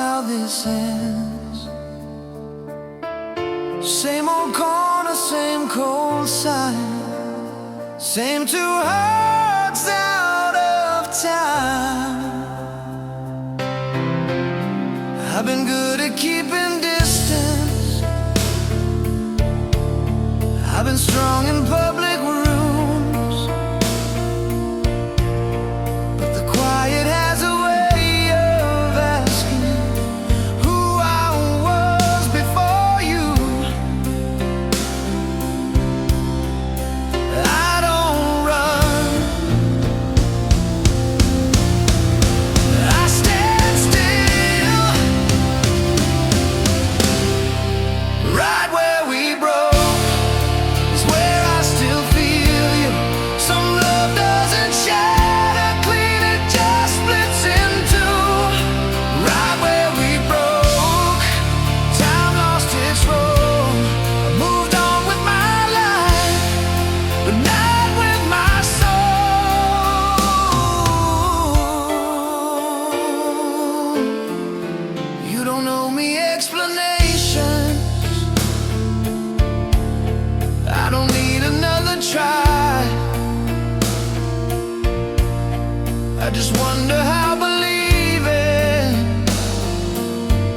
how this ends. Same old corner, same cold sign, same two hearts out of time. I've been good at keeping distance, I've been strong in public rooms, but the quiet has a way of asking who I was before you. I don't run, I stand still, right where we broke. I don't need another try. I just wonder how believing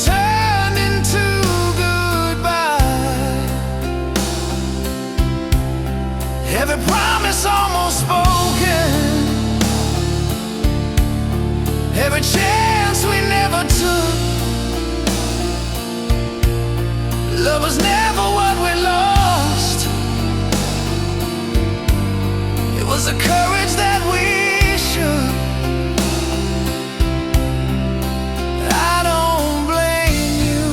turned into goodbye. Every promise almost spoken, every chance we never took. Love was never what we lost, it was the courage that we shook. I don't blame you,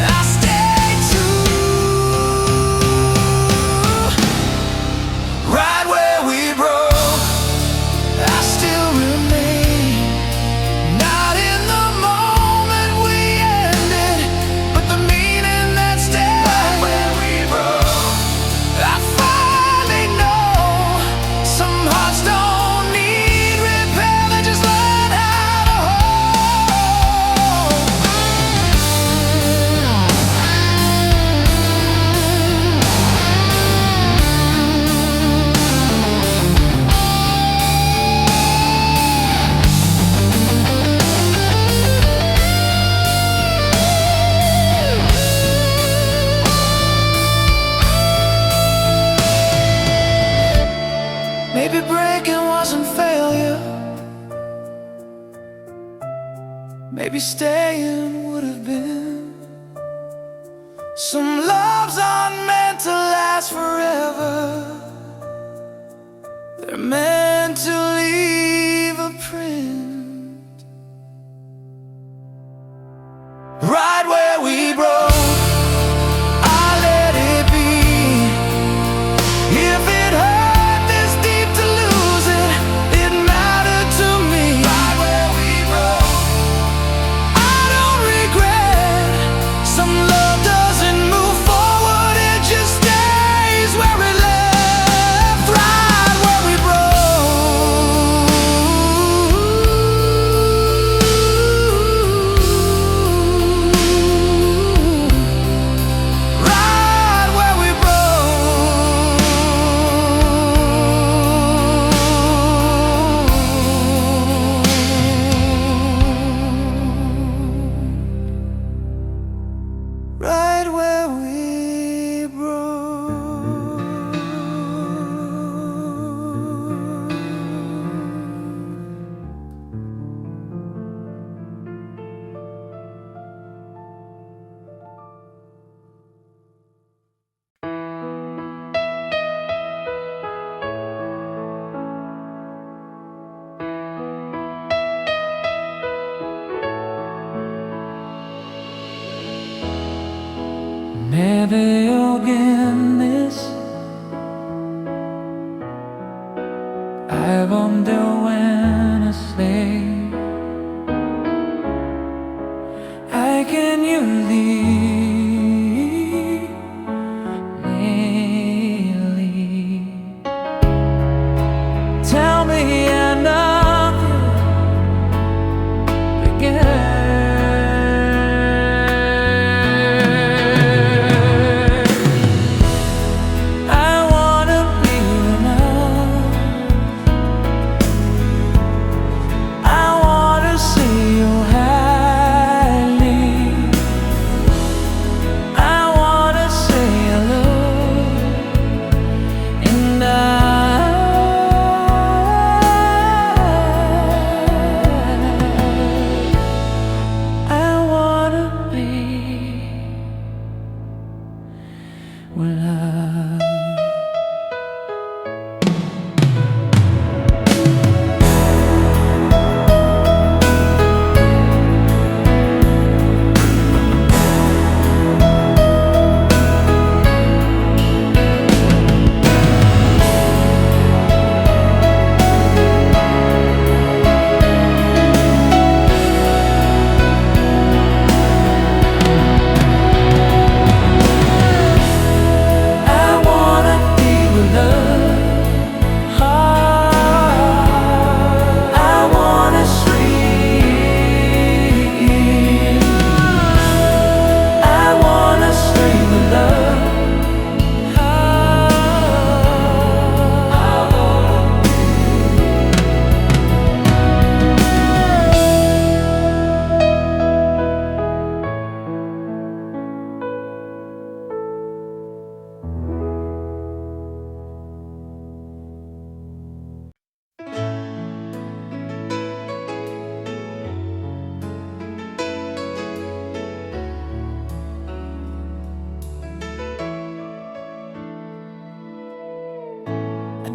I stay true, right where we broke. I still remain, not in the moment we ended, but the meaning that stayed. Right where we broke, I finally know some hearts don't need repair, they just learn how to hold. Maybe breaking wasn't failure, maybe staying would have been. Some loves aren't meant to last forever, they're meant to leave a print. Right where we broke, I let it be. If it hurt this deep to lose it, it mattered to me. Right where we broke, I don't regret. Some love doesn't move forward, it just stays where it left. Right where we broke, right where we broke, right where we broke. Maybe you'll get this, I wonder when I sleep, how can you leave me? Tell me I love you,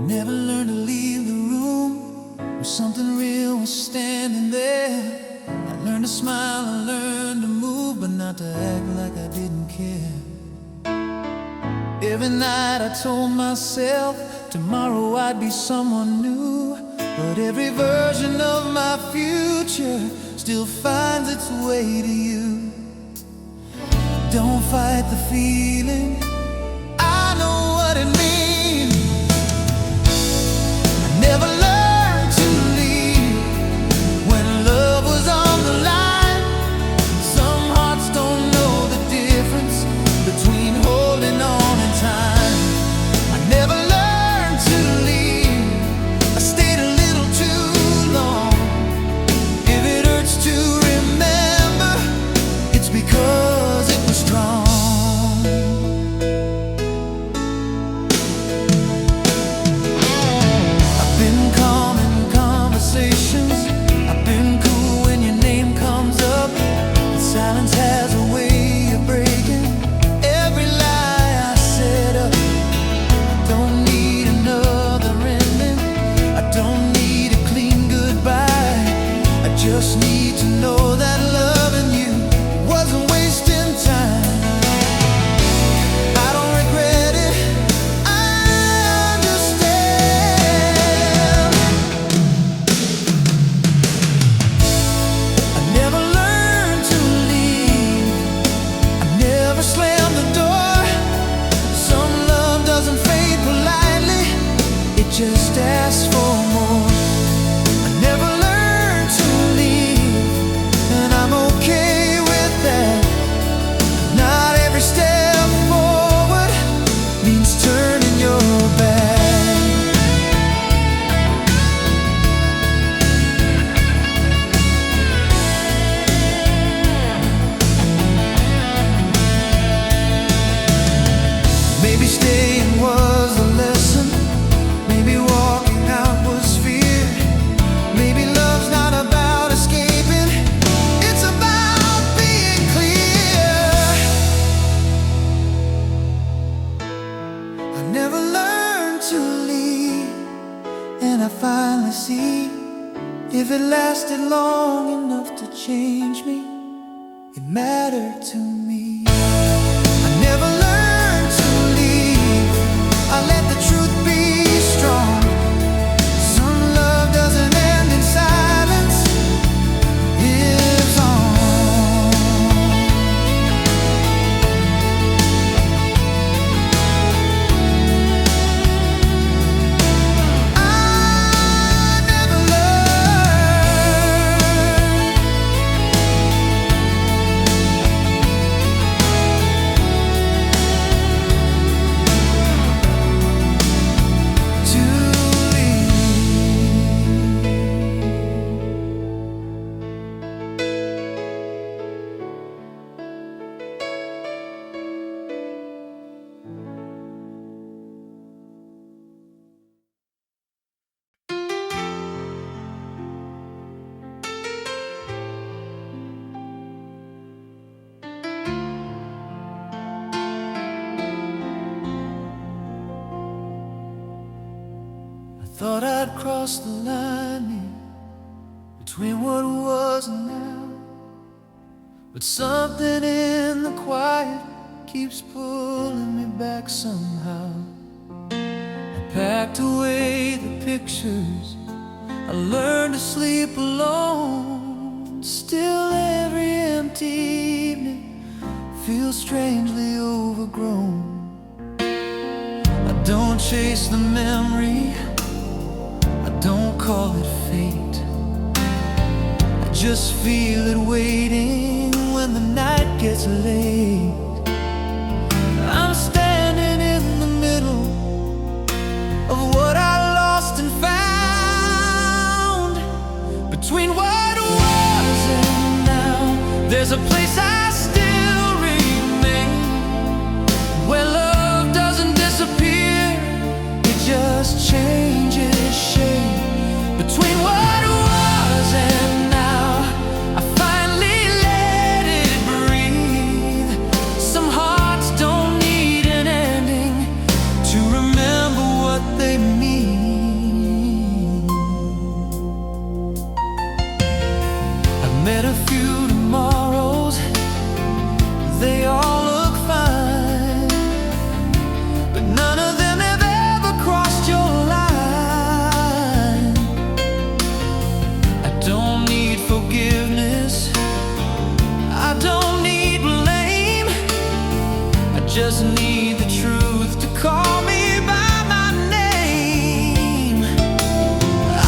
Never learned to leave the room when something real was standing there. I learned to smile, I learned to move, but not to act like I didn't care. Every night I told myself tomorrow I'd be someone new, but every version of my future still finds its way to you. Don't fight the feeling, I know what it means. I never learned to leave when love was on the line. Some hearts don't know the difference between holding on and time. I never learned to leave, I stayed a little too long. If it hurts to remember, it's because it was strong. I've been calm in conversations, I've been cool when your name comes up. But silence has a way of breaking every lie I set up. I don't need another ending, I don't need a clean goodbye. I just need to know that loving you wasn't wasting time. I don't regret it, I understand. I never learned to leave, I never slammed the door. Some love doesn't fade politely, it just asks for more. I never learned to leave, and I'm okay with that. Not every step forward means turning your back. Maybe staying was a lesson, maybe walking out was fear. Maybe love's not about escaping, it's about being clear. I never learned to leave, and I finally see, if it lasted long enough to change me, it mattered to me. I never learned to leave, I let the truth be strong. Some love doesn't end in silence, it lives on. I never learned to leave. I thought I'd crossed the line here between what was and now, but something in the quiet keeps pulling me back somehow. I packed away the pictures, I learned to sleep alone. Still every empty evening feels strangely overgrown. I don't chase the memory, I don't call it fate, I just feel it waiting when the night gets late. I'm standing in the middle of what I lost and found. Between what was and now, there's a place I still remain, where love doesn't disappear, it just changes shape. Between what was and now, I finally let it breathe. Some hearts don't need an ending to remember what they mean. met a few tomorrows, they all look fine, but none of them have ever crossed your line. I don't need forgiveness, I don't need blame, I just need the truth to call me by my name.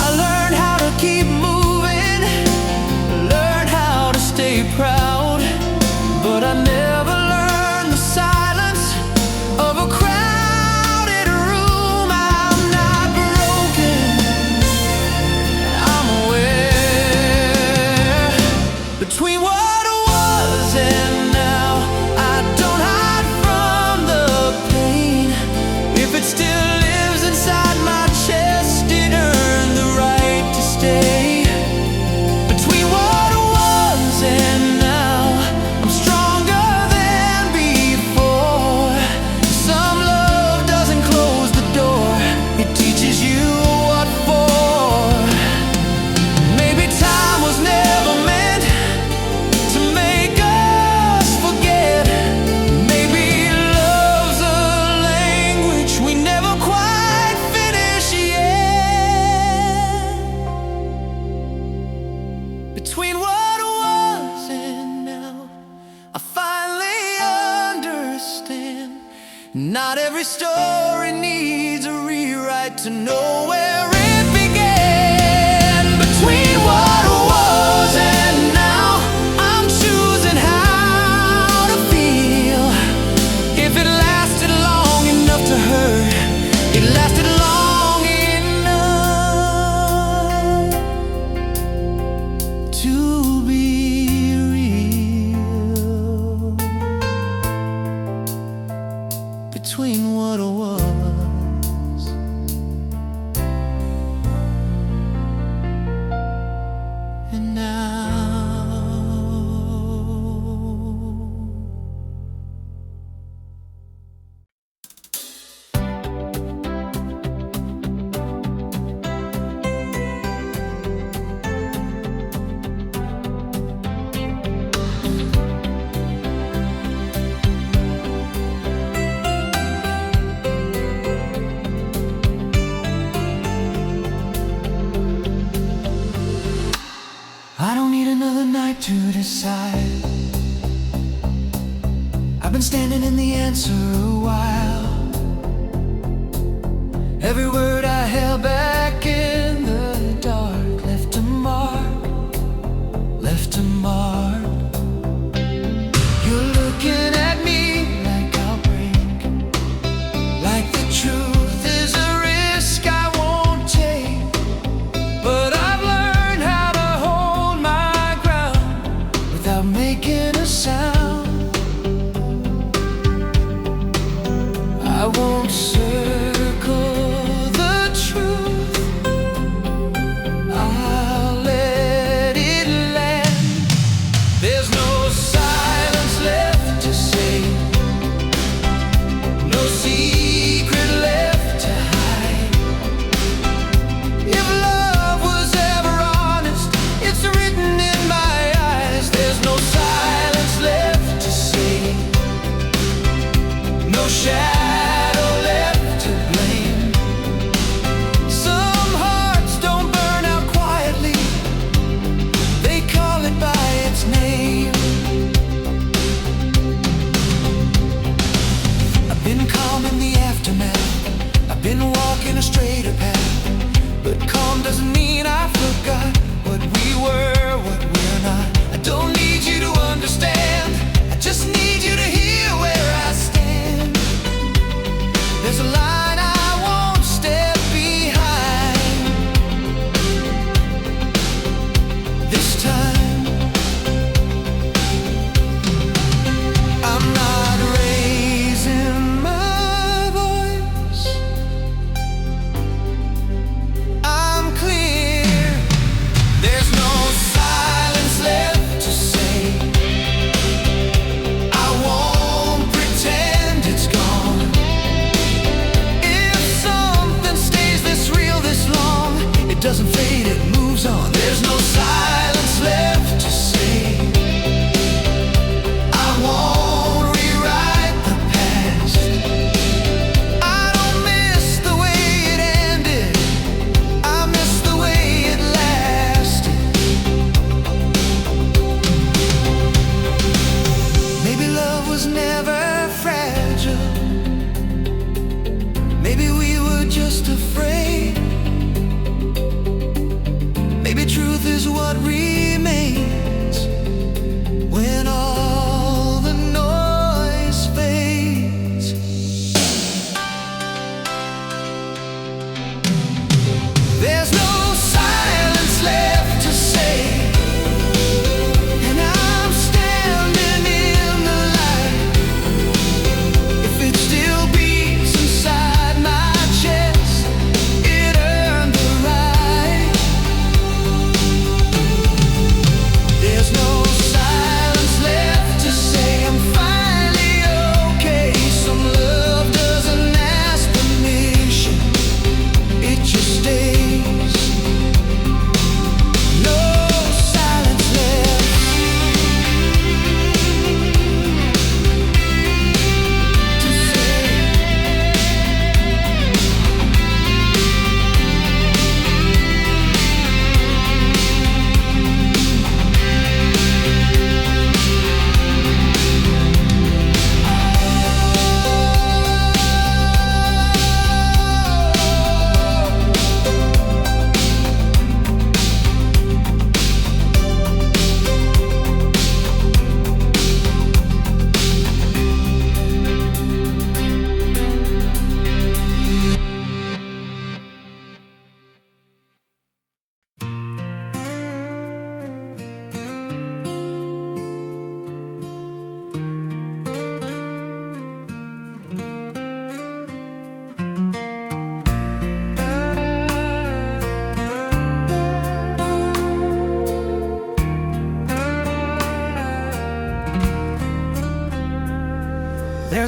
I learned how to keep moving, learned how to stay proud, but I never learned the silence of a crowded room. I'm not broken, I'm aware. Between what was and now, I don't hide from the pain. If it still lives inside my chest, it earned the right to stay. Between what was and now, I'm stronger than before. Some love doesn't close the door, it teaches you what for. Maybe time was never meant to make us forget. Maybe love's a language we never quite finish yet. Between what was and now, I finally understand. Not every story needs a rewrite to know where it began. Between what was and now, I'm choosing how to feel. If it lasted long enough to hurt, it lasted long enough to be real. Between what was and now. I don't need another night to decide. I've been standing in the answer a while. Every word I held back in the dark left a mark, left a mark. You're looking at me like I'll break, like the truth is a risk I won't take. But I've learned how to hold my ground without making a sound. I won't circle the truth,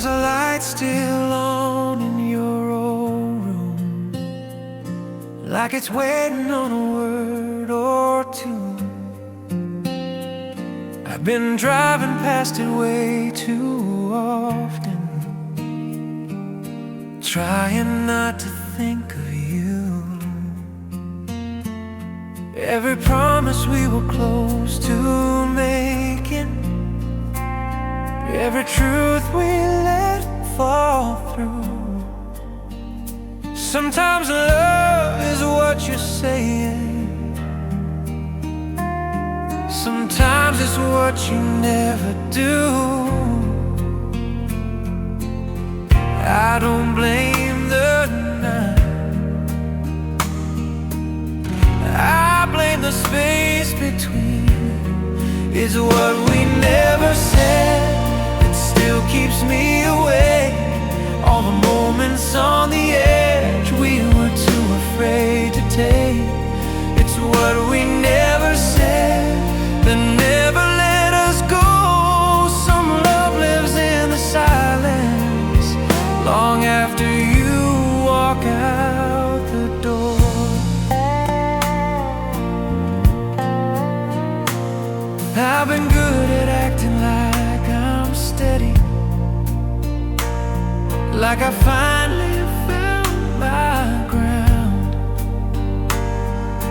There's a light still on in your old room, like it's waiting on a word or two. I've been driving past it way too often, trying not to think of you. Every promise we were close to making, every truth we let fall through. Sometimes love is what you're saying, sometimes it's what you never do. I don't blame the night, I blame the space between. It's what we never said that still keeps me awake. All the moments on the edge we were too afraid to take. It's what we never said that never let us go. Some love lives in the silence long after you walk out the door. I've been good at acting like I'm steady, like I finally found my ground.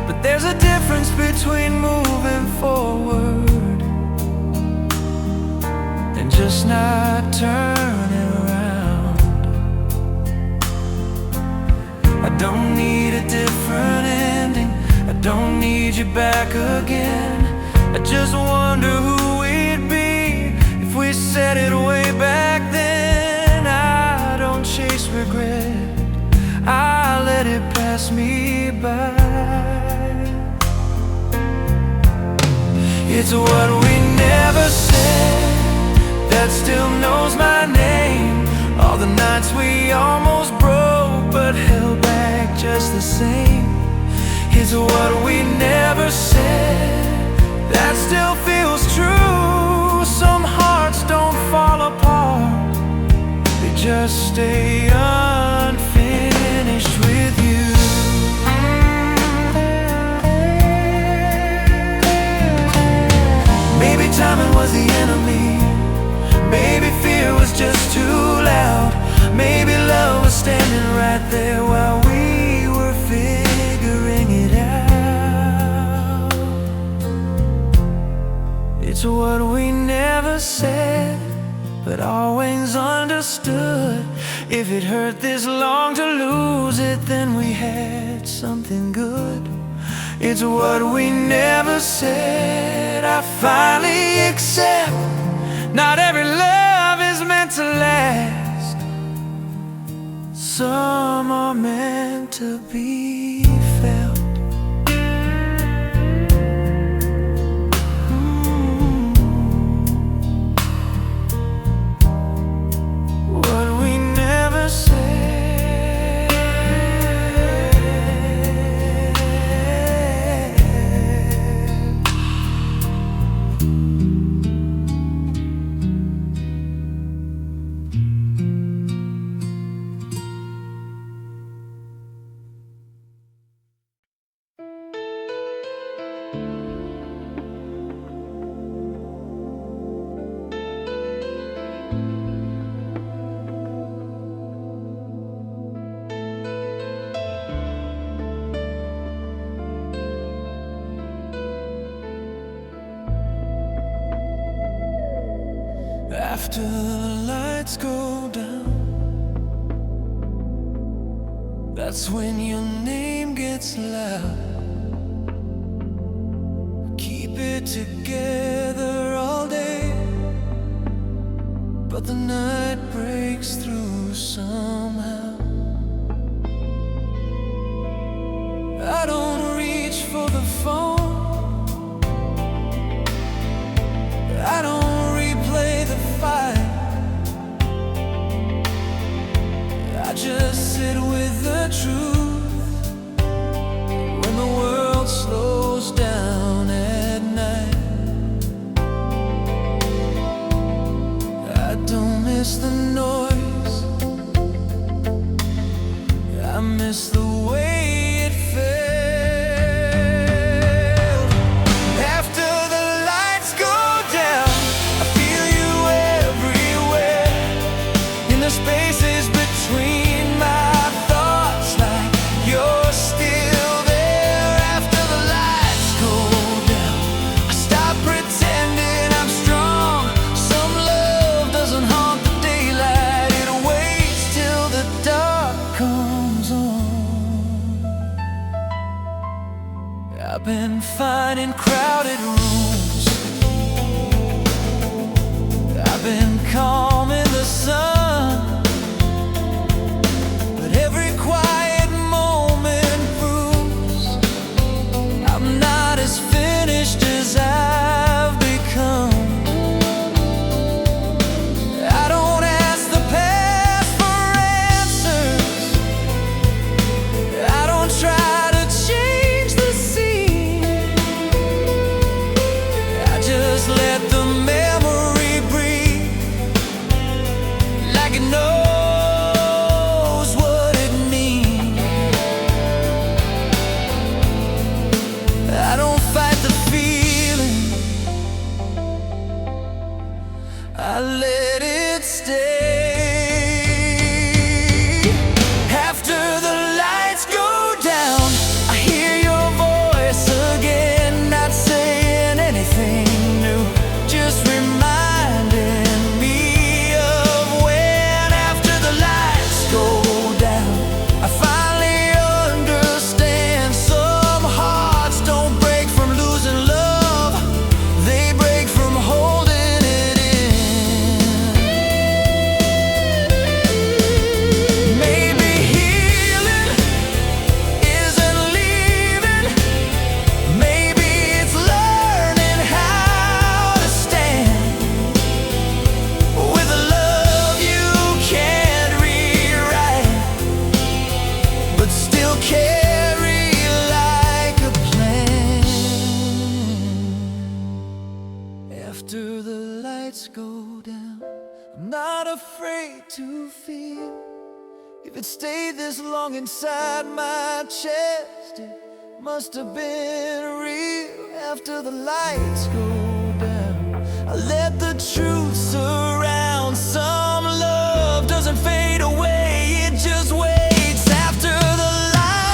But there's a difference between moving forward and just not turning around. I don't need a different ending, I don't need you back again. I just wonder who we'd be if we said it way back then. I don't chase regret, I let it pass me by. It's what we never said that still knows my name. All the nights we almost broke but held back just the same. It's what we never said that still feels true. Some hearts don't fall apart, they just stay unfinished with you. Maybe timing was the enemy, maybe fear was just too loud, maybe love was standing right there while we were figuring it out. It's what we never said, but always understood. If it hurt this long to lose it, then we had something good. It's what we never said, I finally accept. Not every love is meant to last, some are meant to be felt. After the lights go down, that's when your name gets loud. Keep it together all day, but the night breaks through somehow. I don't reach for the phone, I don't replay the fight, I just sit with the truth. When the world slows down at night, I don't miss the noise fine in crowded rooms. I've been calm in the sun, but every quiet moment proves I'm not as finished as I've become. I don't ask the past for answers. I don't try to change the scene. I just let the memory breathe like it knows what it means. I don't fight the feeling, I let it stay. After the lights go down, I hear your voice again, not saying anything new, just reminding me of when. After the lights go down, I finally understand some hearts don't break from losing love, they break from holding it in. Maybe healing isn't leaving, maybe it's learning how to stand with a love you can't rewrite, but still carry like a plan. After the lights go down, I'm not afraid to feel. If it stayed this long inside my chest, it must have been real. After the lights go down, I let the truth surround. Some love doesn't fade away, it just waits. After the lights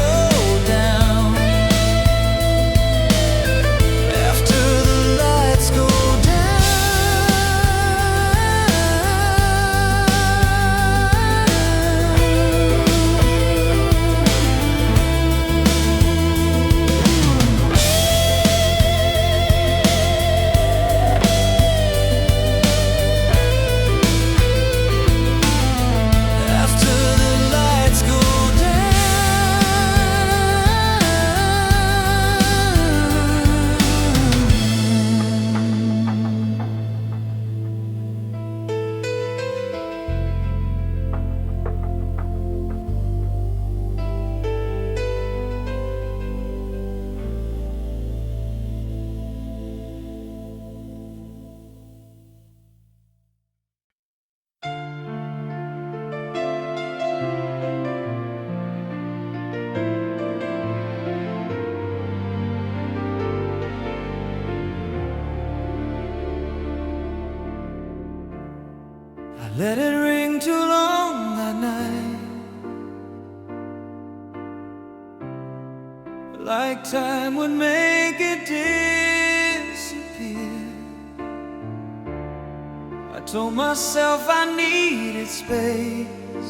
go down, after the lights go after the lights go let it ring too long that night, like time would make it disappear. I told myself I needed space,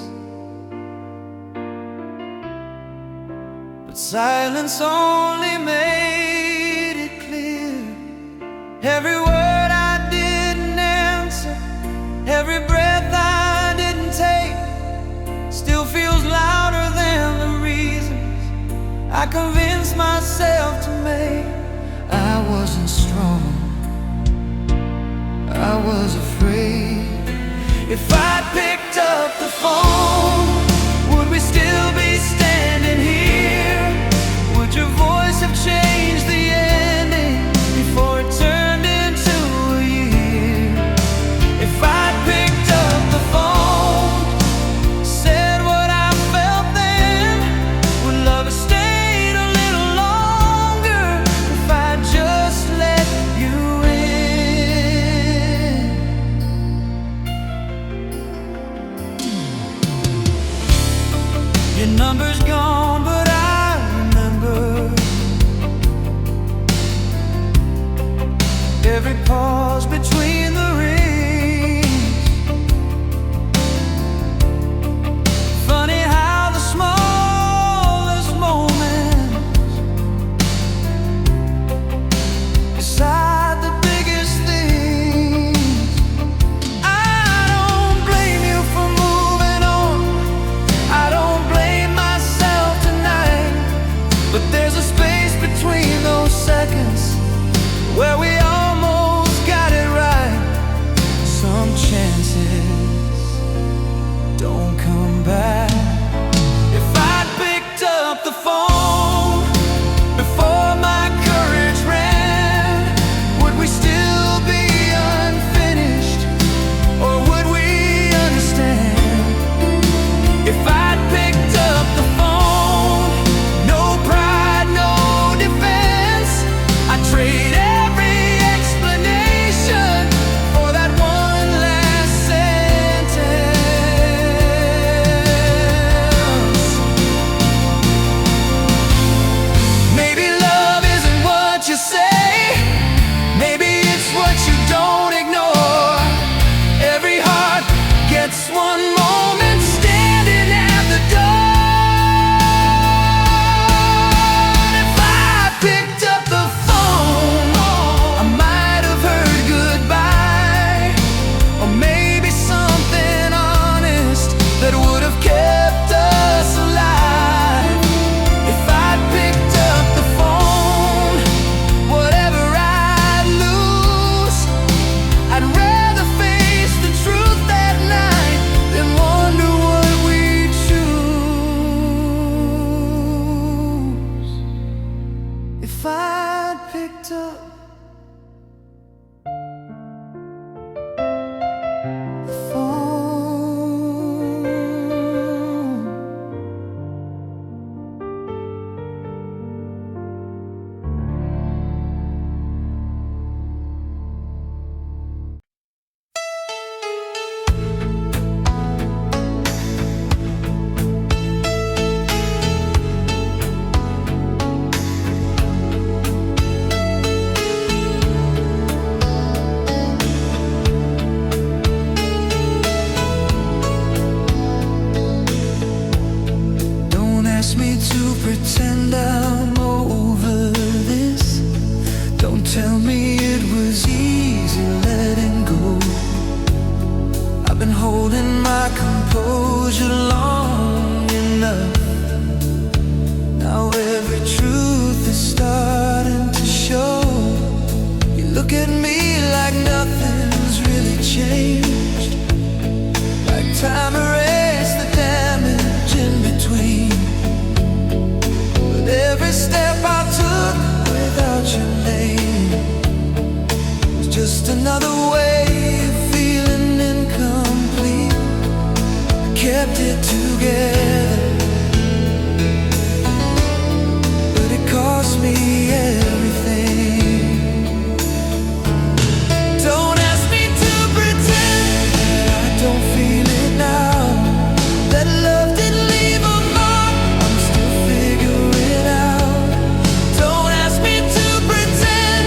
but silence only made it clear. Every word I didn't answer, every breath I didn't take, still feels louder than the reasons I convinced myself to make. I wasn't strong, I was afraid. If I'd picked up the phone, would we still be standing here? Would your voice have changed the ending before it turned into a year? If I'd picked up the phone, said what I felt then, would love have stayed a little longer if I just let you in? starting to show. You look at me like nothing's really changed, like time erased the damage in between. But every step I took without your name was just another way of feeling incomplete. I kept it together, but it cost me everything. Don't ask me to pretend that I don't feel it now, that love didn't leave a mark, I'm still figuring out. Don't ask me to pretend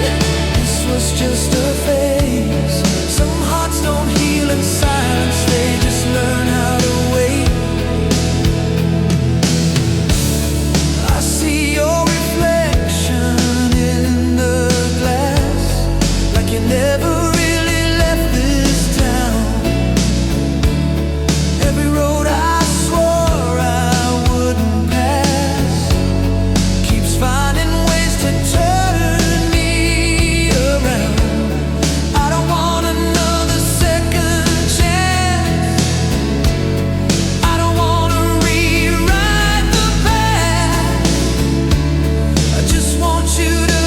this was just a phase. Some hearts don't heal in silence, they just learn how to wait. I see your reflection in the glass, like you never really left this town. Every road I swore I wouldn't pass keeps finding ways to turn me around. I don't want another second chance, I don't want to rewrite the past. I just want you to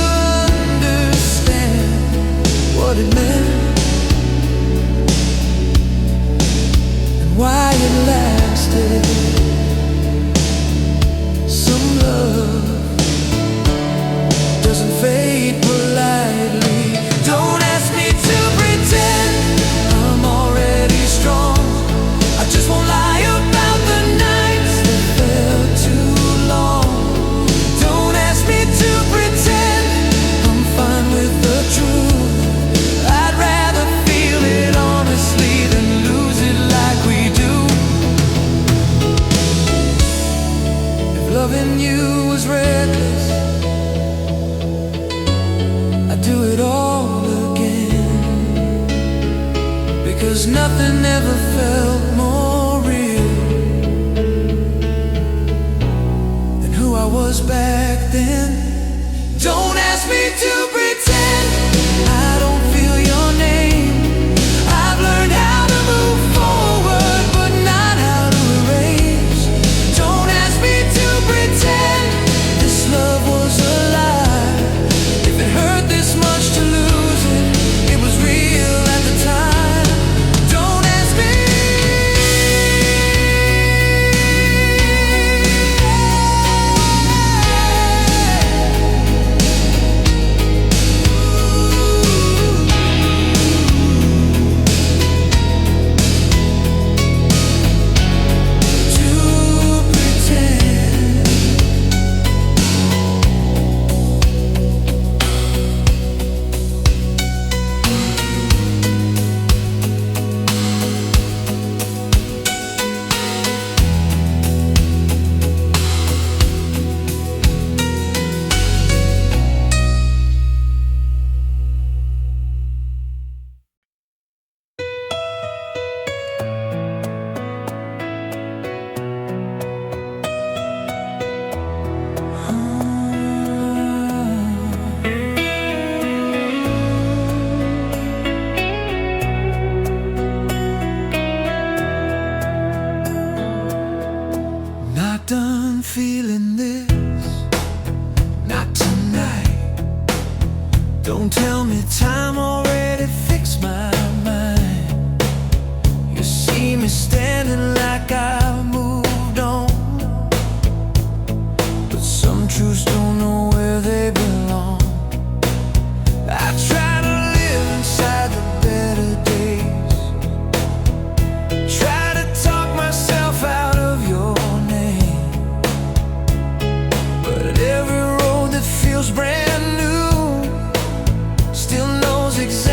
understand what it meant and why it lasted. Some love doesn't fade politely. Don't ask me to pretend I'm already strong. I just won't lie about the nights that felt too long. Don't ask me to pretend I'm fine with the truth. I'd rather feel it honestly than lose it like we do. If loving you was reckless, I'd do it all again, because nothing ever felt more real than who I was back then. Don't ask me to pretend I don't feel your name. I've learned how to move forward, but not how to erase. Don't ask me to pretend this love was a lie. If it hurt this much to lose it, it was real at the time. Don't ask me. To pretend. Not done feeling this, not tonight. Don't tell me time already fixed my mind. You see me standing like I moved on, but some truths don't know where they belong. I try to live inside the better days, try to talk myself out of your name, but every road that feels brand new still knows exactly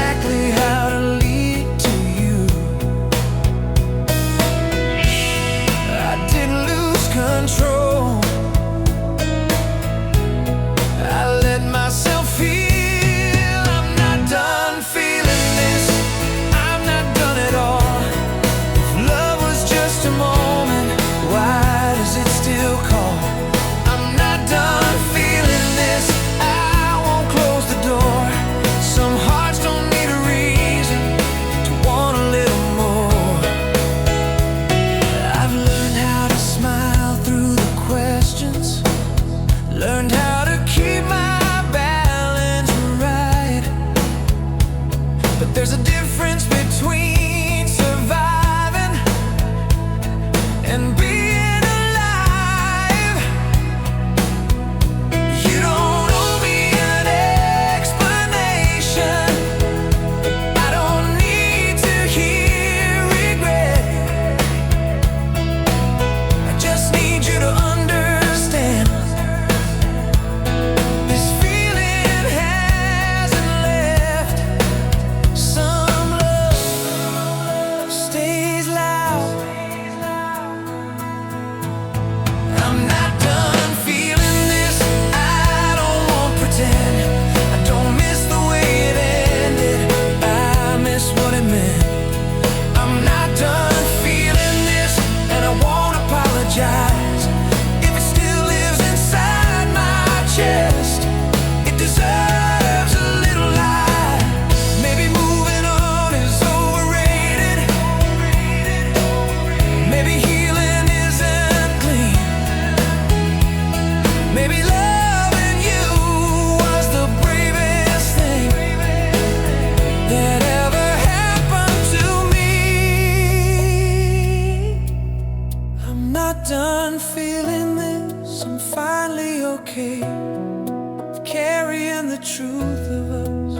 truth of us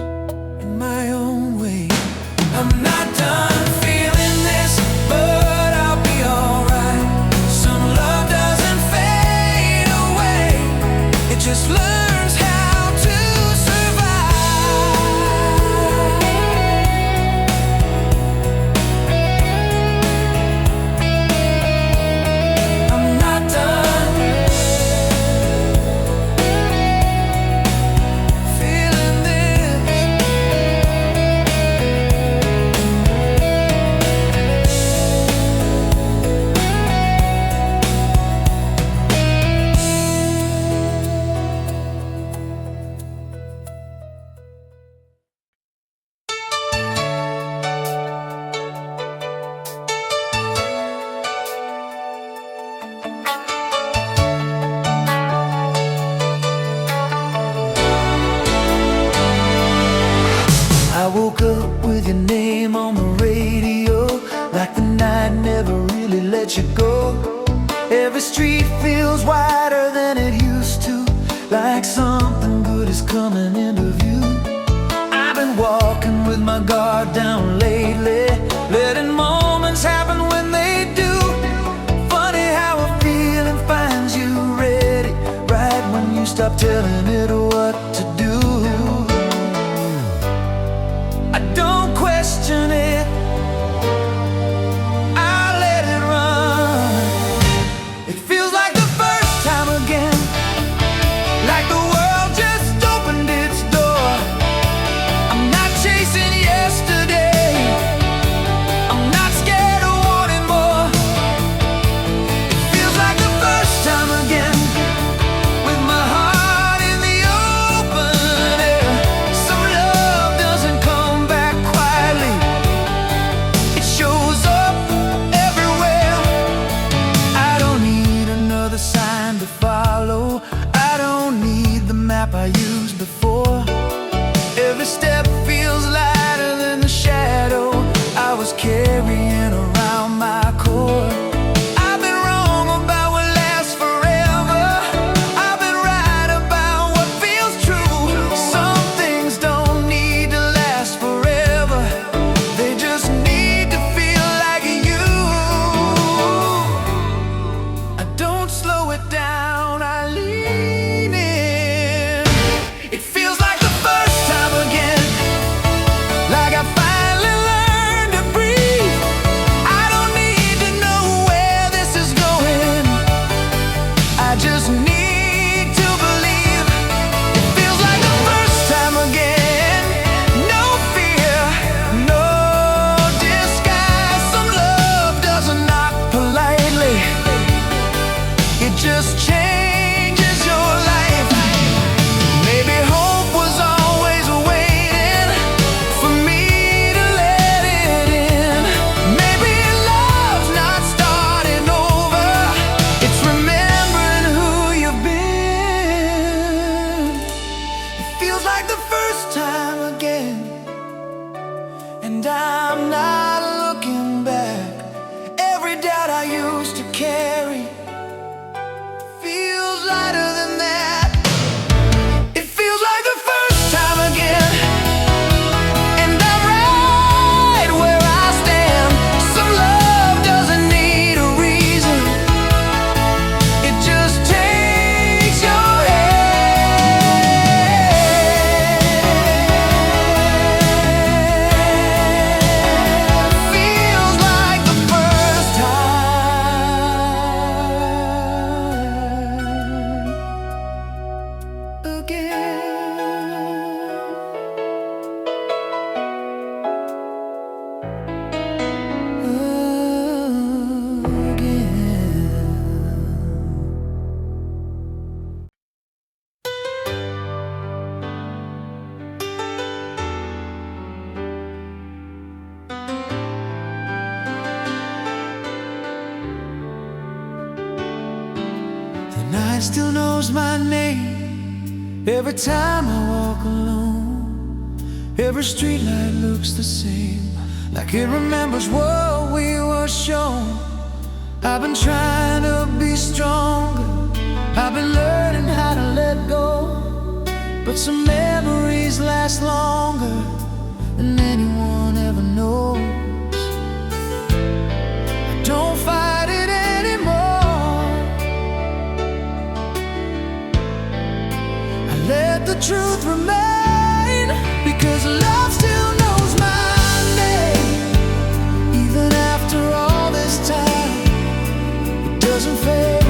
in my own way. I'm not done feeling this, but I'll be alright. Some love doesn't fade away, it just learns how to survive. I'm not done feeling this. I woke up with your name on the radio, like the night never really let you go. Every street feels wider than it used to, like something good is coming into view. I've been walking with my guard down lately, letting moments happen when they do. Funny how a feeling finds you ready, right when you stop telling it what to do. I don't question it, I let it run. It feels like the first time again, like the world just opened its door. I'm not chasing yesterday, I'm not scared of wanting more. It feels like the first time again, with my heart in the open air. Some love doesn't come back quietly, it shows up everywhere. I don't need another sign to follow, I don't need the map I used before. Every step feels lighter than the shadow I was carrying around my core. I've been wrong about what lasts forever, I've been right about what feels true. Some things don't need to last forever, they just need to feel like you. I don't slow it down, I lean in. It feels like the first time again, like I finally learned to breathe. I don't need to know where this is going, I just need to believe. It feels like the first time again, no fear, no disguise. Some love doesn't knock politely, it just changes your life. Maybe hope was always waiting for me to let it in. Maybe love's not starting over, it's remembering who you've been. It feels like the first time again, and I'm not looking back. Every doubt I used to carry feels lighter than that. It feels like the first time again, and I'm right where I stand. Some love doesn't need a reason, it just takes your hand. Feels like the first time again. The night still knows my name every time I walk alone. Every streetlight looks the same, like it remembers what we were shown. I've been trying to be stronger, I've been learning how to let go, but some memories lasts longer than anyone ever knows. I don't fight it anymore. I let the truth remain, because love still knows my name. Even after all this time, it doesn't fade,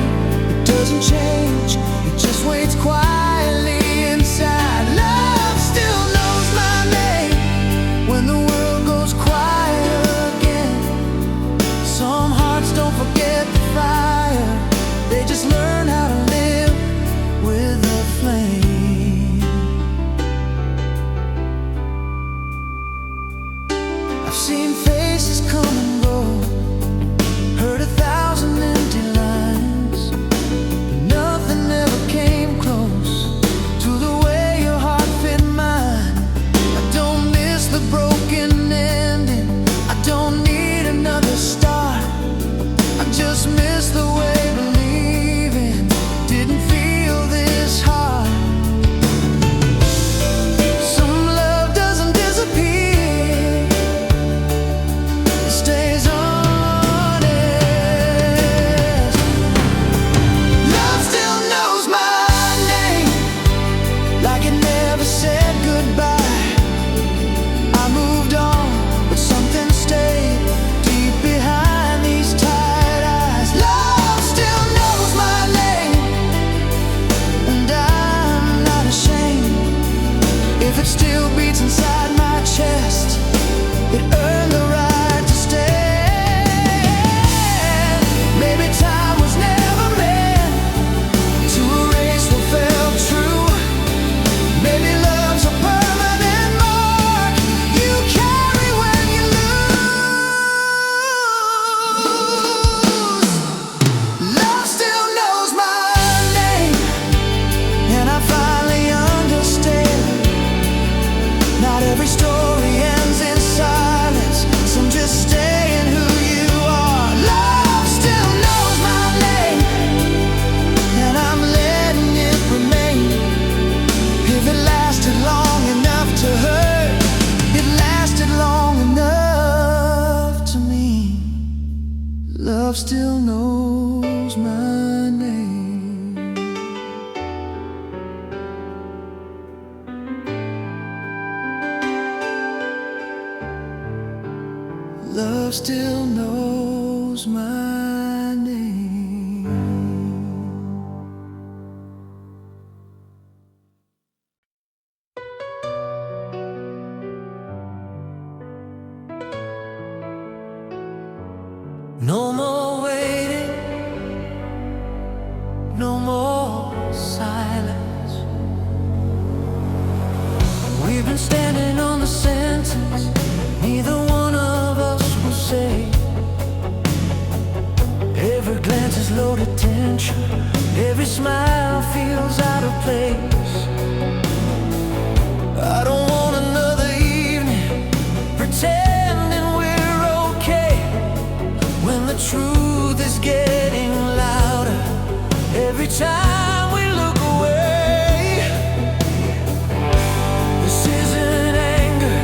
it doesn't change, it just waits quietly inside. Love still knows my name when the world goes quiet again. Some hearts don't forget the fire, they just learn how to live with the flame. I've seen faces come and go, heard 1,000 empty lines, but nothing ever came close to the way your heart fit mine. I don't miss the broken ending, I don't need another start. I just miss the way believing didn't feel this hard. Some love doesn't disappear, it stays honest. Love still knows my name, like it never said goodbye. I moved on, but something stayed deep behind these tired eyes. Love still knows my name, and I'm not ashamed. If it still beats inside my chest, it earned the right to stay. Maybe time was never meant to erase what felt true. Maybe love's a permanent mark you carry when you lose. Love still knows my name, and I finally understand. Not every story ends in silence, some just stay in who you are. Love still knows my name, and I'm letting it remain. If it lasted long enough to hurt, it lasted long enough to me. Love still knows my name. Love still knows my name. No more waiting, no more silence. We've been standing on the sentence neither one of us will say. Every glance is loaded tension, every smile feels out of place. I don't want another evening pretending we're okay, when the truth is getting louder every time we look away. This isn't anger,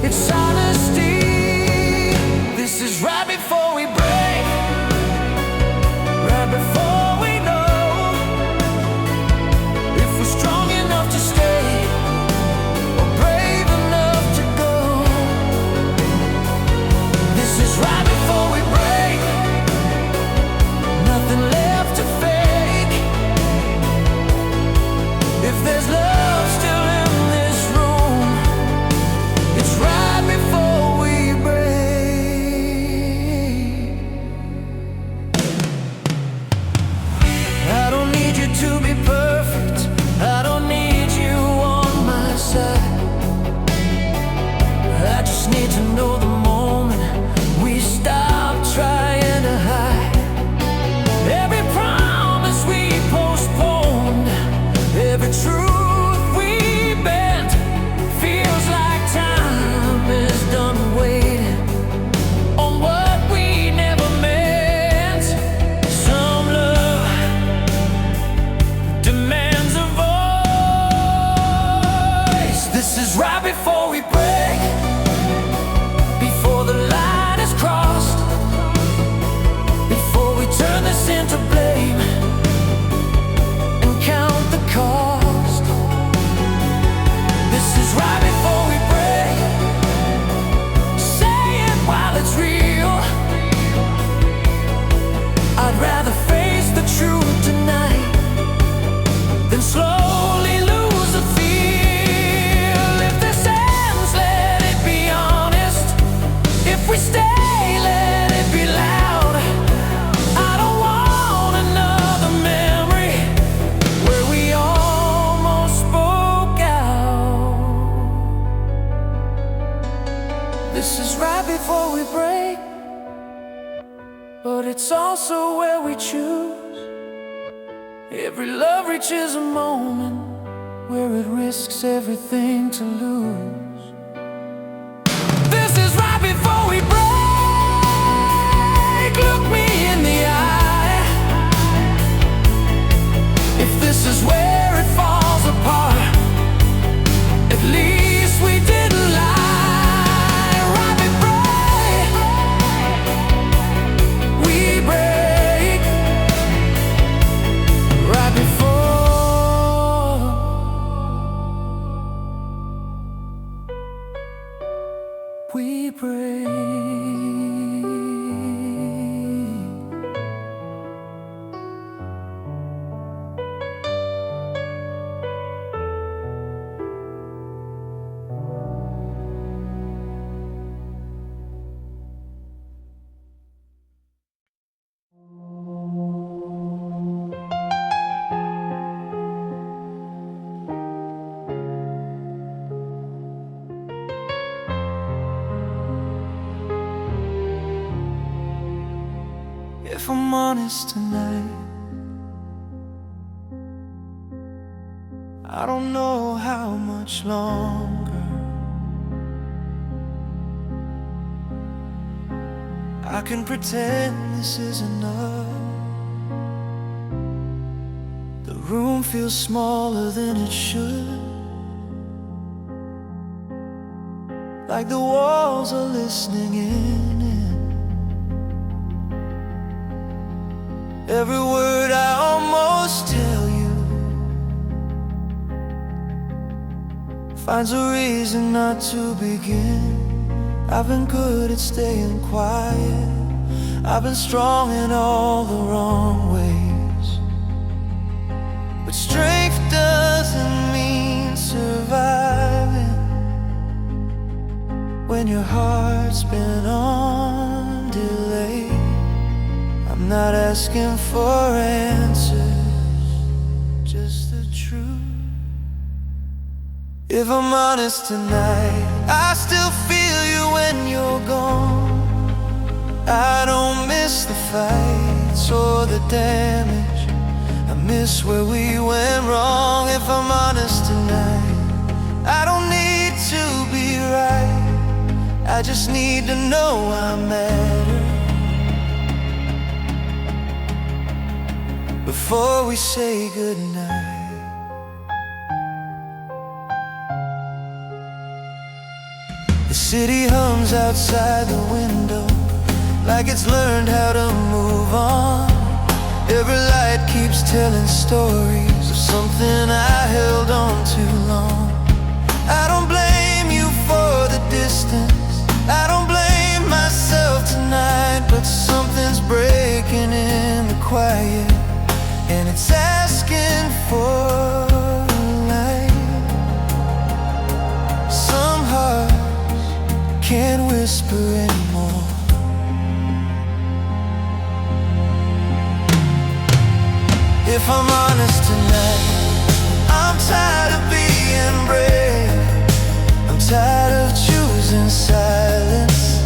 it's honesty. This is right before we break, right before we know and slowly lose the feel. If this ends, let it be honest. If we stay, let it be loud. I don't want another memory where we almost spoke out. This is right before we break, but it's also where we choose. Every love reaches a moment where it risks everything to lose. This is right before we break. Look me in the eye. If this is where it falls apart, at least we didn't lie. Right before we break, right before we break. If I'm honest tonight, I don't know how much longer I can pretend this is enough. The room feels smaller than it should, like the walls are listening in. Every word I almost tell you finds a reason not to begin. I've been good at staying quiet. I've been strong in all the wrong ways, but strength doesn't mean surviving when your heart's been on delay. I'm not asking for answers, just the truth. If I'm honest tonight, I still feel you when you're gone. I don't miss the fights or the damage. I miss where we went wrong. If I'm honest tonight, I don't need to be right. I just need to know I matter. Before we say goodnight, the city hums outside the window like it's learned how to move on. Every light keeps telling stories of something I held on too long. I don't blame you for the distance, I don't blame myself tonight, but something's breaking in the quiet, and it's asking for light. Some hearts can't whisper anymore. If I'm honest tonight, I'm tired of being brave. I'm tired of choosing silence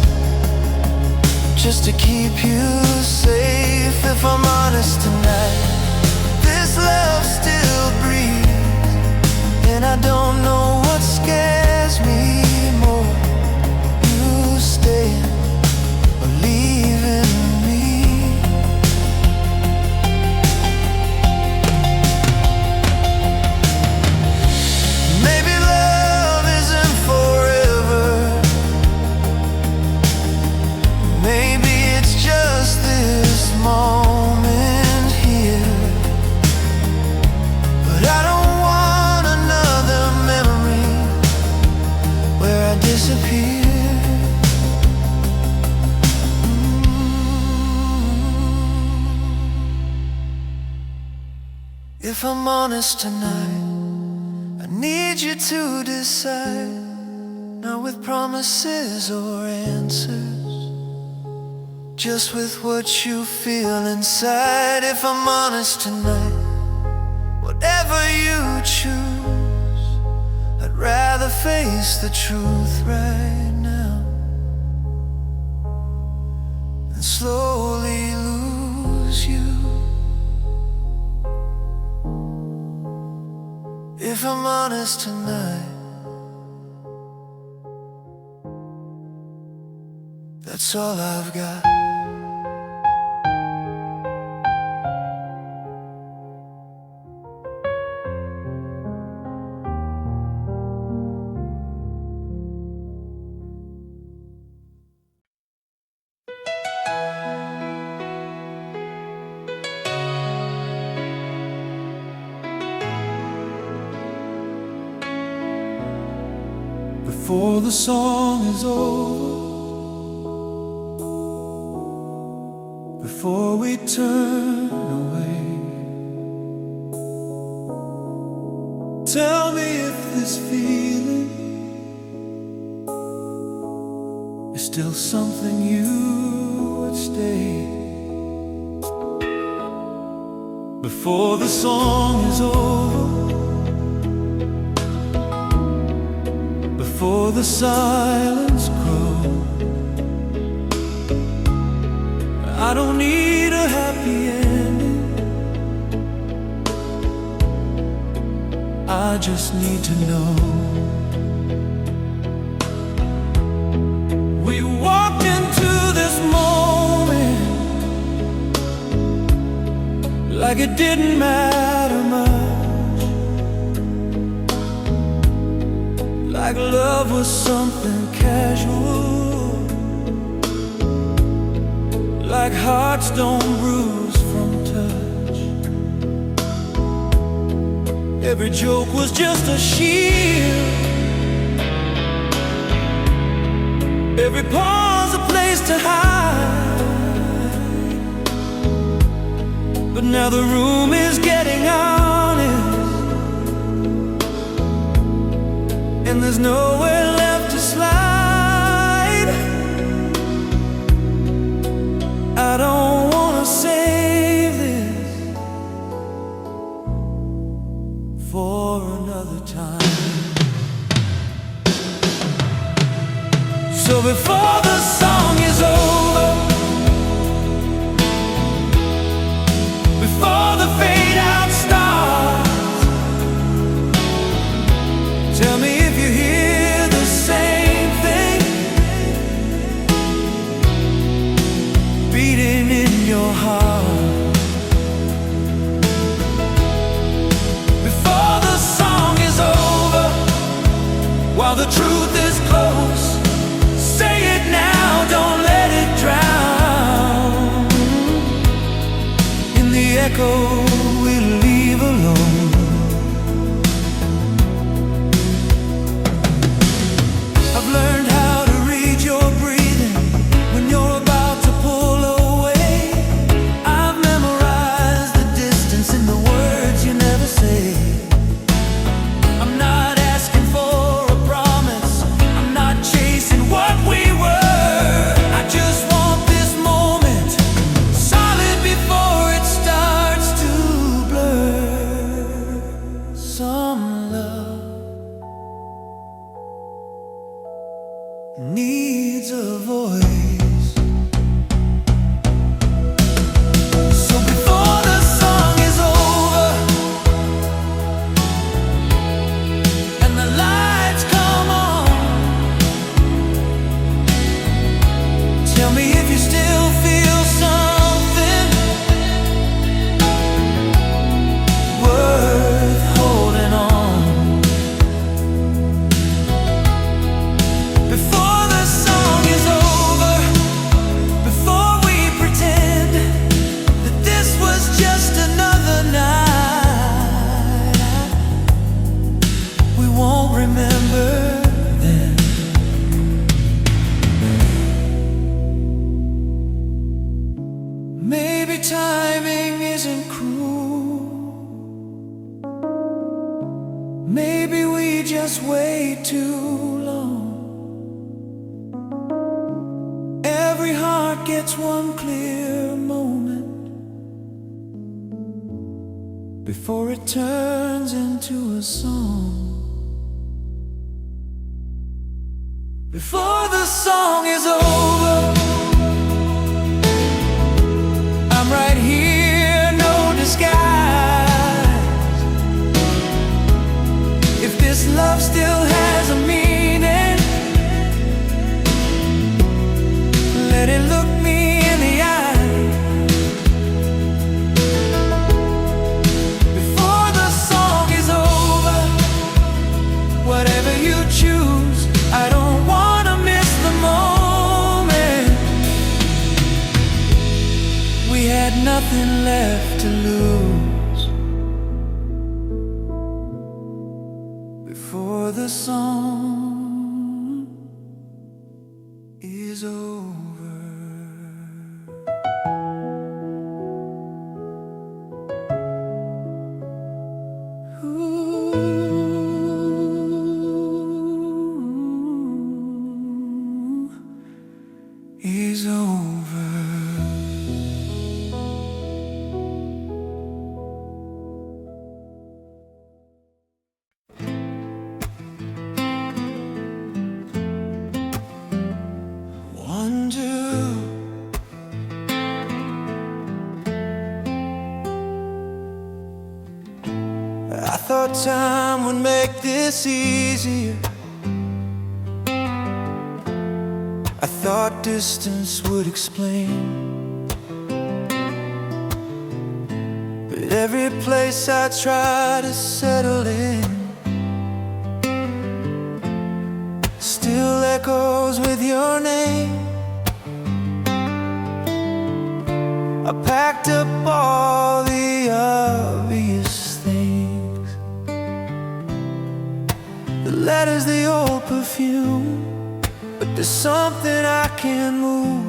just to keep you safe. If I'm honest tonight, this love still breathes, and I don't know what scares me more, you staying or leaving me. Maybe love isn't forever. Maybe it's just this moment here. If I'm honest tonight, I need you to decide, not with promises or answers, just with what you feel inside. If I'm honest tonight, whatever you choose, I'd rather face the truth right now than slowly lose you. If I'm honest tonight, that's all I've got. Before the song is over, before we turn away, tell me if this feeling is still something you would stay. Before the song is over, before the silence grows, I don't need a happy ending, I just need to know. We walked into this moment like it didn't matter much, like love was something casual, like hearts don't bruise from touch. Every joke was just a shield, every pause a place to hide. But now the room is getting honest, and there's nowhere left to slide. I don't wanna save this for another time. So before the song is over, before the fade out starts, tell me if you hear the same thing beating in your heart. Before the song is over, while the truth is close, say it now, don't let it drown in the echo we'll leave alone. I've learned how to read your breathing when you're about to pull away. I've memorized the distance in the words you never say. I'm not asking for a promise, I'm not chasing what we were. I just want this moment solid before it starts to blur. Some love needs a voice. So before the song is over and the lights come on, tell me if you still feel something worth holding on. Before the Maybe we just wait too long. Every heart gets one clear moment before it turns into a song. Before the song is over, I'm right here, no disguise. If this love still has a meaning, let it look me in the eye. Before the song is over, whatever you choose, I don't wanna miss the moment. We had nothing left to lose. Before the song is over. Is over. Wonder I thought time would make this easier. I thought distance would explain, but every place I try to settle in still echoes with your name. I packed up all the obvious things, the letters, the old perfume, but there's something I can't move.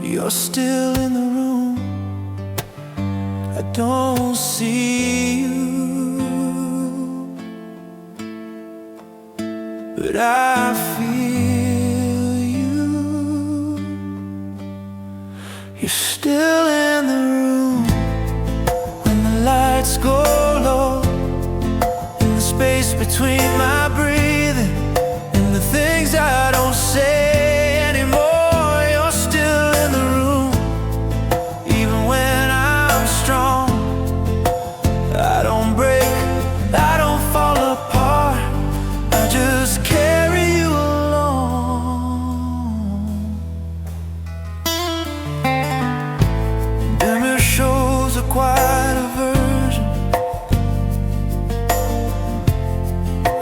You're still in the room. I don't see you, but I feel you. You're still in the room when the lights go low, in the space between my breathing and the things I don't say anymore. You're still in the room, even when I'm strong. I don't break, I don't fall apart, I just carry you along. Dimmer shows a quieter version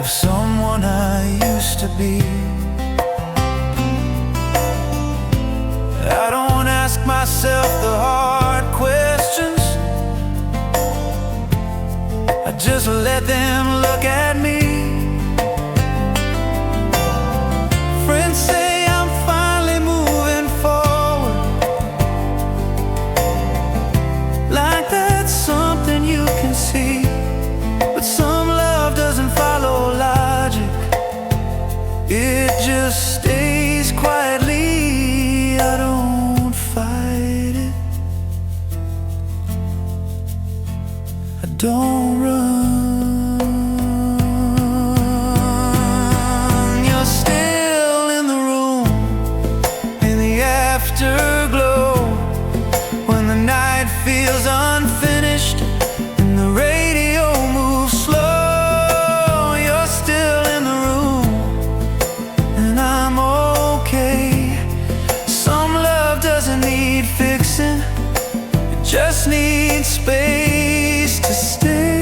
of someone I used to be. I don't ask myself the hard questions, I just let them look at me. Friends say I'm finally moving forward, like that's something you can see, but some love doesn't follow logic, it just stays quietly. I don't fight it, I don't run. You're still in the room, in the afterglow, when the night feels unfinished and the radio moves slow. You're still in the room, and I'm okay. Some love doesn't need fixing, it just needs space to stay.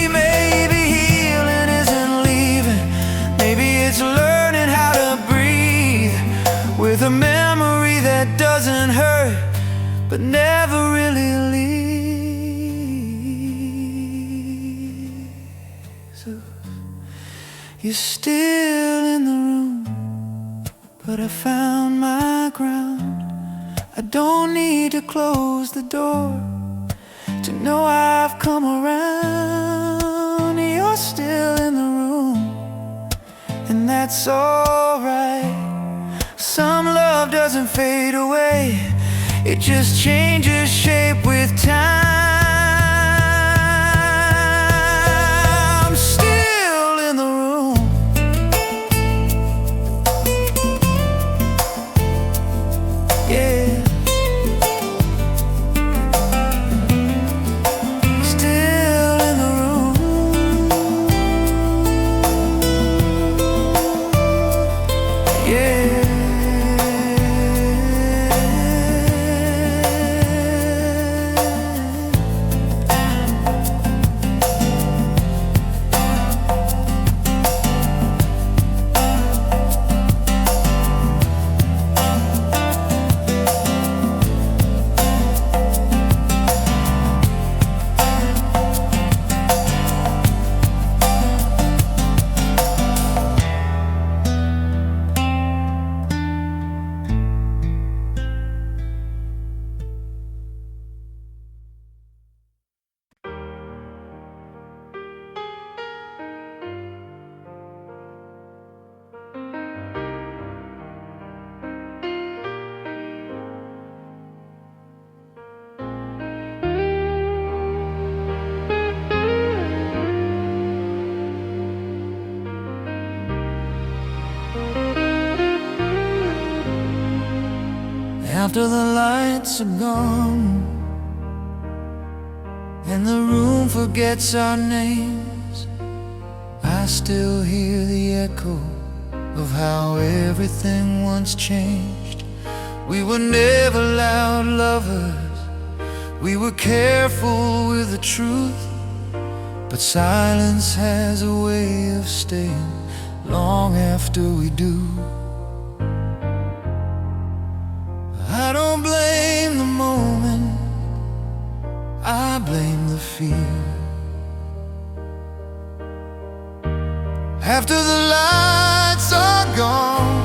Maybe healing isn't leaving, maybe it's learning how to breathe with a memory that doesn't hurt but never really leaves. You're still in the room, but I found my ground. I don't need to close the door to know I've come around. You're still in the room, and that's alright. Some love doesn't fade away, it just changes shape with time. I'm still in the room, yeah. Still in the room, yeah. After the lights are gone and the room forgets our names, I still hear the echo of how everything once changed. We were never loud lovers, we were careful with the truth, but silence has a way of staying long after we do. I don't blame the moment, I blame the fear. After the lights are gone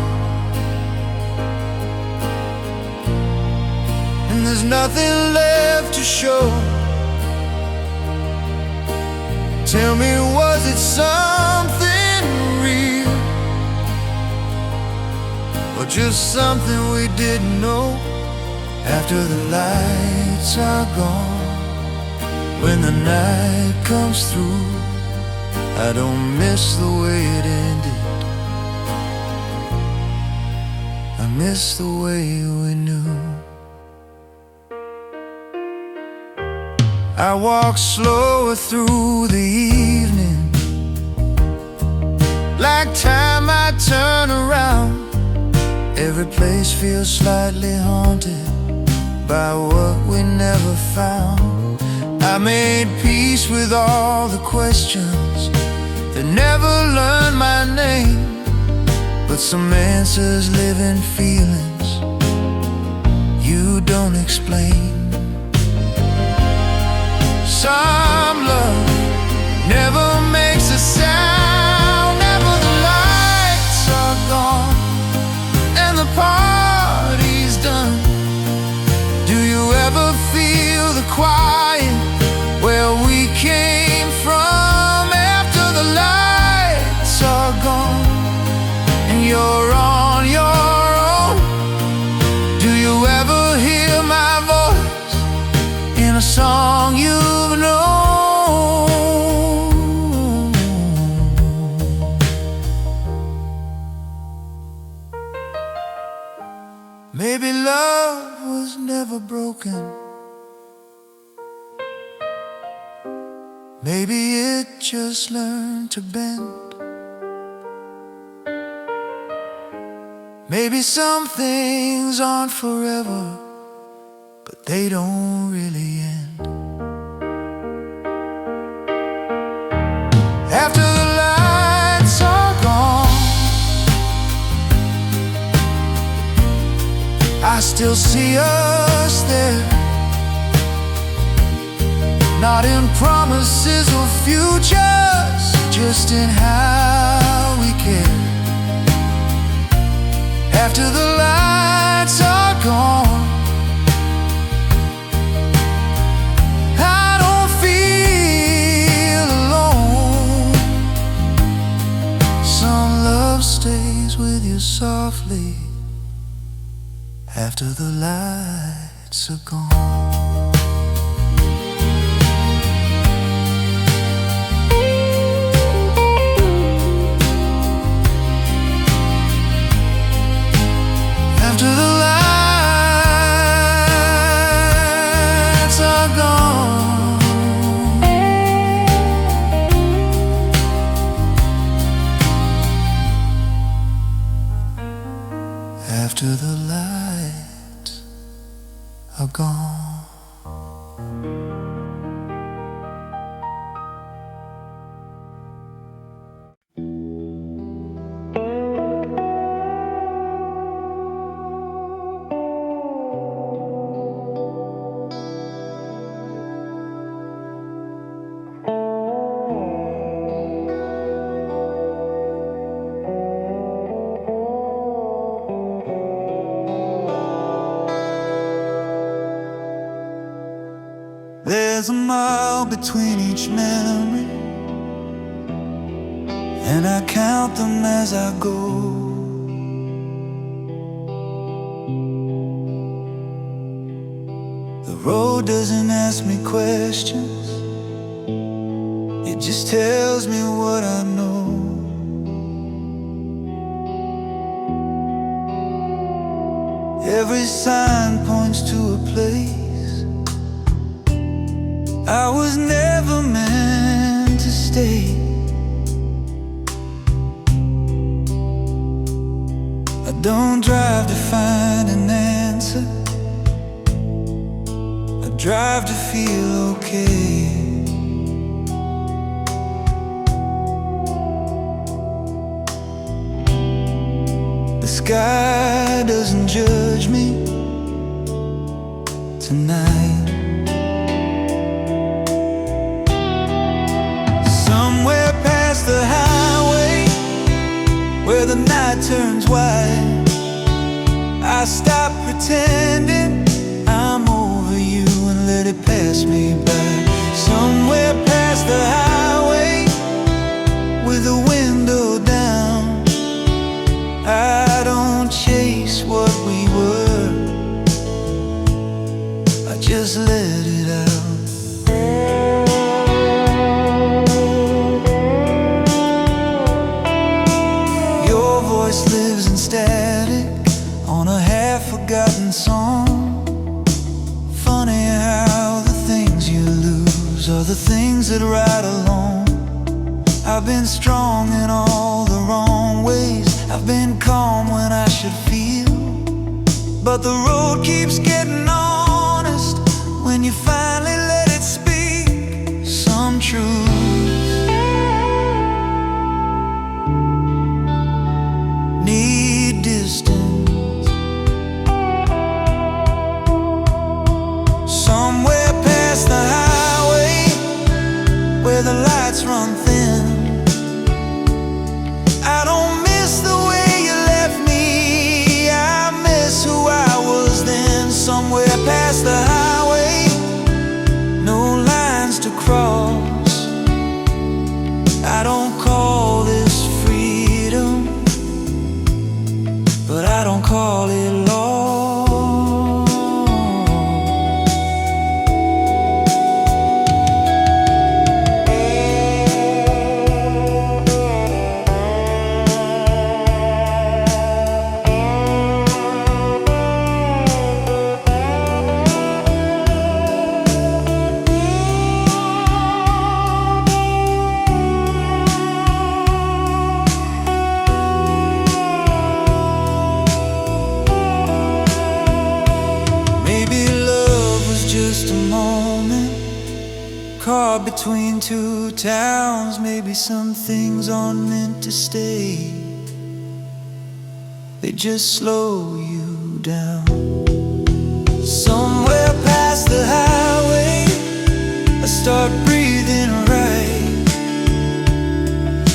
and there's nothing left to show, tell me, was it something real, or just something we didn't know? After the lights are gone, when the night comes through, I don't miss the way it ended, I miss the way we knew. I walk slower through the evening, like time I turn around. Every place feels slightly haunted by what we never found. I made peace with all the questions that never learned my name, but some answers live in feelings you don't explain. Some love never makes a sound. After the lights are gone and the party's done, do you ever feel the quiet where we came from? After the lights are gone and you're on your own, do you ever hear my voice in a song you've known? Maybe love was never broken, maybe it just learned to bend. Maybe some things aren't forever, but they don't really end. After the lights are gone, I still see us there, not in promises or futures, just in how we care. After the lights are gone, I don't after the lights are gone. After the lights are gone, after the lights are gone. There's a mile between each memory, and I count them as I go. The road doesn't ask me questions, it just tells me what I know. Every sign points to a place I was never meant to stay. I don't drive to find an answer, I drive to feel okay. The sky doesn't judge me tonight. Somewhere past the highway, where the night turns white, I stop pretending I'm over you and let it pass me by. Somewhere past the highway, with the window down, I don't chase what we were, I just let it out. Lives in static on a half-forgotten song. Funny how the things you lose are the things that ride along. I've been strong in all the wrong ways, I've been calm when I should feel, but the road keeps getting honest when you finally let it speak some truth. Need distance, somewhere past the highway, where the lights run thin. I don't miss the way you left me, I miss who I was then. Somewhere past the highway, no lines to cross. I don't call this freedom, but I don't call it law. Caught between two towns, maybe some things aren't meant to stay, they just slow you down. Somewhere past the highway, I start breathing right.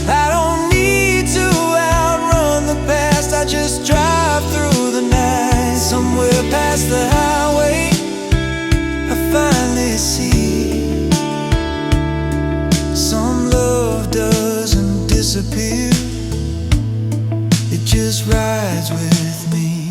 I don't need to outrun the past, I just drive through the night. Somewhere past the highway, I finally see disappear, it just rides with me.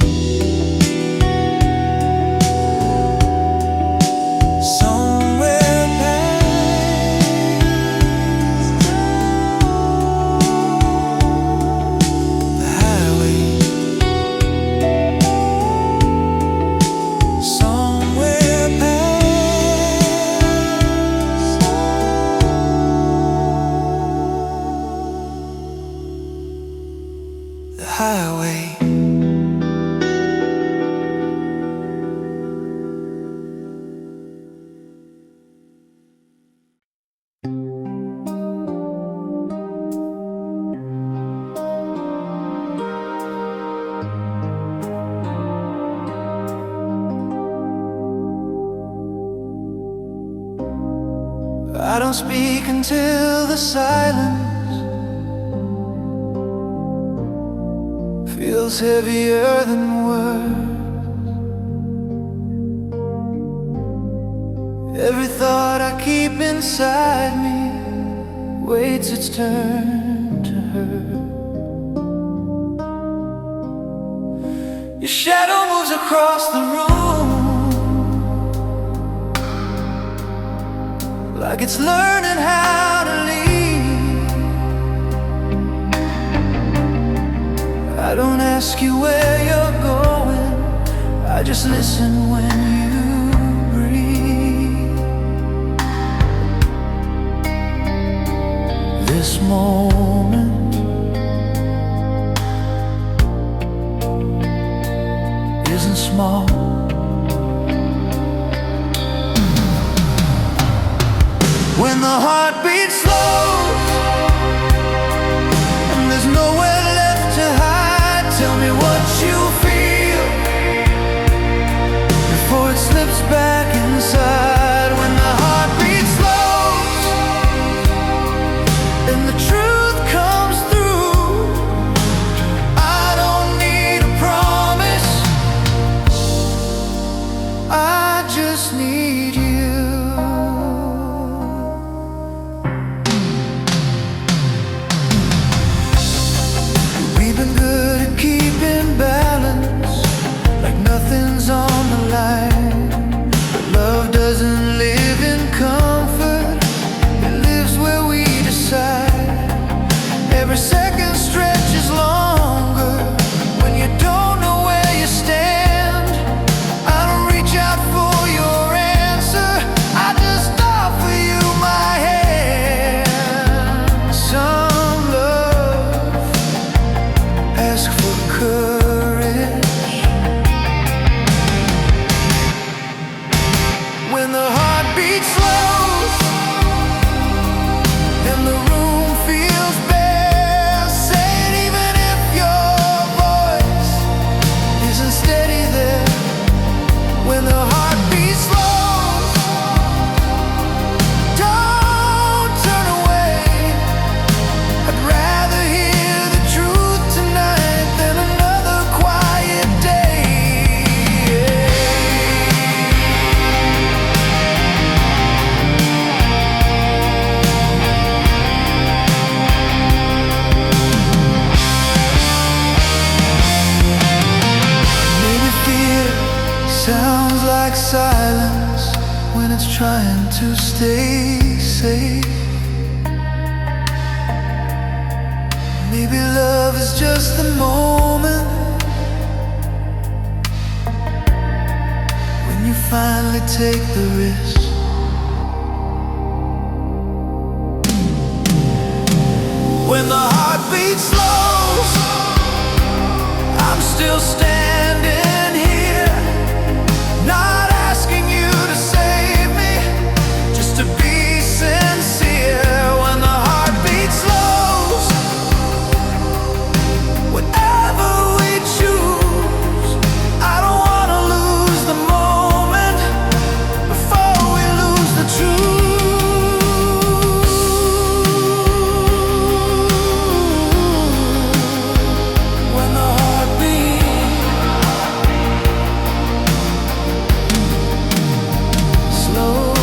I don't speak until the silence feels heavier than words. Every thought I keep inside me waits its turn to hurt. Your shadow moves across the room like it's learning how to leave. I don't ask you where you're going, I just listen when you breathe. This moment isn't small. When the heart beats slow and there's nowhere left to hide, tell me what you feel before it slips back inside. When the heart beats slow and the truth comes through, I don't need a promise, I just need you. Nothing's on the line, but love doesn't live in comfort, it lives where we decide. Every second stretches longer when you don't know where you stand. I don't reach out for your answer, I just offer you my hand. Some love ask for courage. When the heart beats slow and the room feels bare, say it even if your voice isn't steady there. When the heart beats slow, don't turn away. I'd rather hear the truth tonight than another quiet day. Sounds like silence when it's trying to stay safe. Maybe love is just the moment when you finally take the risk. When the heart beats slow, I'm still standing here, not asking you to save me, just to be sincere. When the heart beats slow, whatever we choose, I don't wanna lose the moment before we lose the truth. When the heart beats slow.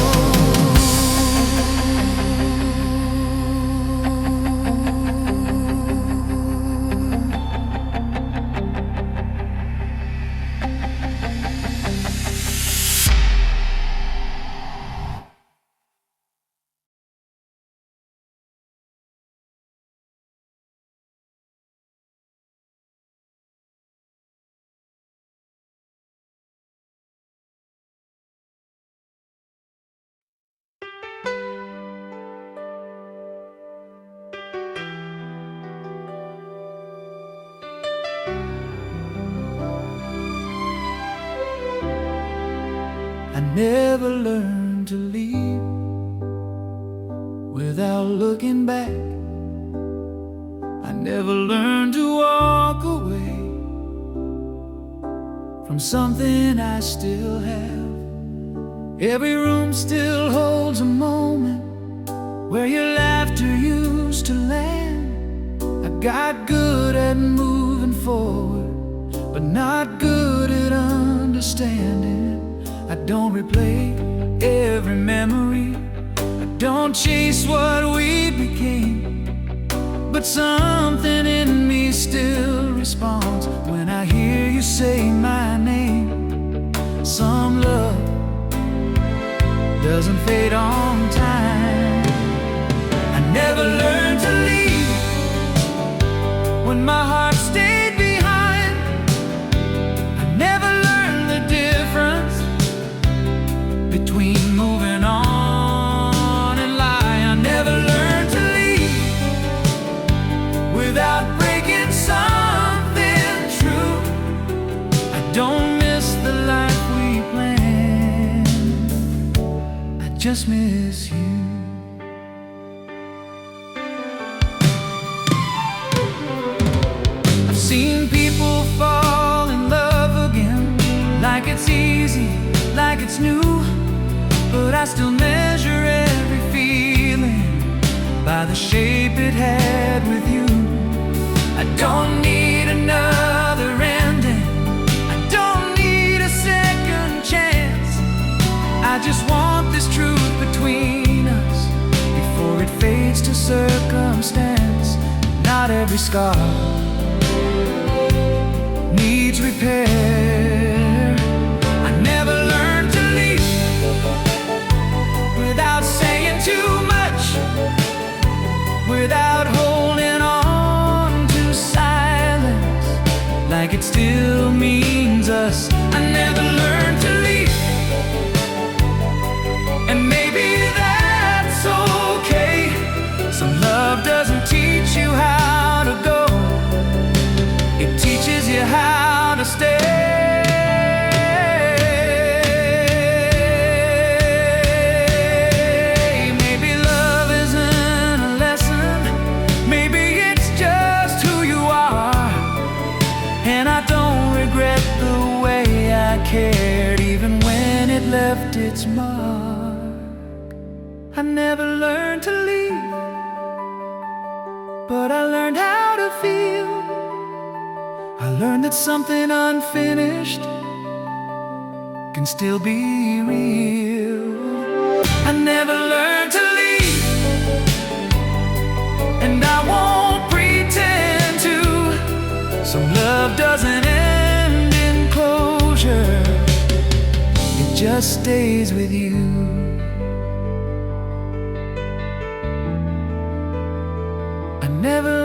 I never learned to leave without looking back. I never learned to walk away from something I still have. Every room still holds a moment where your laughter used to land. I got good at moving forward, but not good at understanding. I don't replay every memory, I don't chase what we became, but something in me still responds when I hear you say my name. Some love doesn't fade on time. I never learned to leave when my heart stayed behind. I never learned the difference between moving on and lie. I never learned to leave without breaking something true. I don't miss the life we planned, I just miss you. I've seen people fall in love again, like it's easy, like it's new, but I still measure every feeling by the shape it had with you. I don't need another ending, I don't need a second chance. I just want this truth between us before it fades to circumstance. Not every scar needs repair. I never learned to leave without saying too much, without holding on to silence like it still means us. I never learned to leave, and maybe that's okay. Some love doesn't teach you how to go, it teaches you how to stay. Maybe love isn't a lesson, maybe it's just who you are. And I don't regret the way I cared, even when it left its mark. I never learned to leave, but I learned how to feel. I learned that something unfinished can still be real. I never learned to leave, and I won't pretend to. Some love doesn't end in closure, it just stays with you. I never